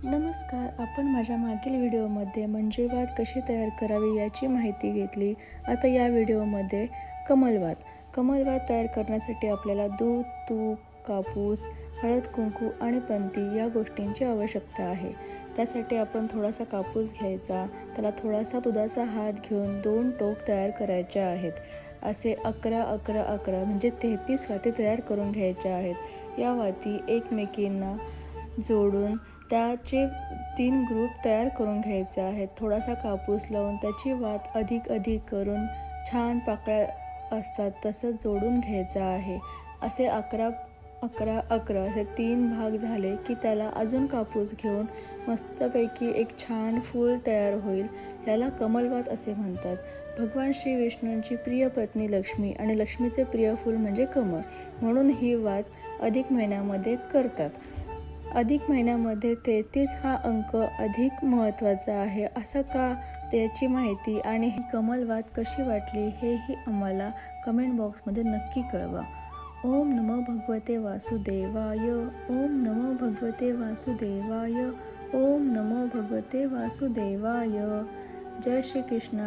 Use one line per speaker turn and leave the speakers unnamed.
नमस्कार. आपण माझ्या मागील व्हिडिओमध्ये मंजुळवात कशी तयार करावी याची माहिती घेतली. आता या व्हिडिओमध्ये कमलवात तयार करण्यासाठी आपल्याला दूध, तूप, कापूस, हळद, कुंकू आणि पंती या गोष्टींची आवश्यकता आहे. त्यासाठी आपण थोडासा कापूस घ्यायचा, त्याला थोडासा दुधाचा हात घेऊन 2 टोक तयार करायचे आहेत. असे 11-11-11 म्हणजे 33 वाती तयार करून घ्यायच्या आहेत. या वाती एकमेकींना जोडून त्याचे 3 ग्रुप तयार करून घ्यायचे आहेत. थोडासा कापूस लावून त्याची वात अधिक करून छान पाकळ्या असतात तसं जोडून घ्यायचं आहे. असे 11-11-11 असे 3 भाग झाले की त्याला अजून कापूस घेऊन मस्तपैकी एक छान फूल तयार होईल. याला कमलवात असे म्हणतात. भगवान श्री विष्णूंची प्रिय पत्नी लक्ष्मी आणि लक्ष्मीचे प्रिय फूल म्हणजे कमळ, म्हणून ही वात अधिक महिन्यामध्ये करतात. अधिक महिन्यामध्ये 33 हा अंक अधिक महत्त्वाचा आहे. असं का, त्याची माहिती आणि ही कमलवात कशी वाटली हेही आम्हाला कमेंट बॉक्समध्ये नक्की कळवा. ओम नमो भगवते वासुदेवाय. ओम नमो भगवते वासुदेवाय. ओम नमो भगवते वासुदेवाय. जय श्री कृष्ण.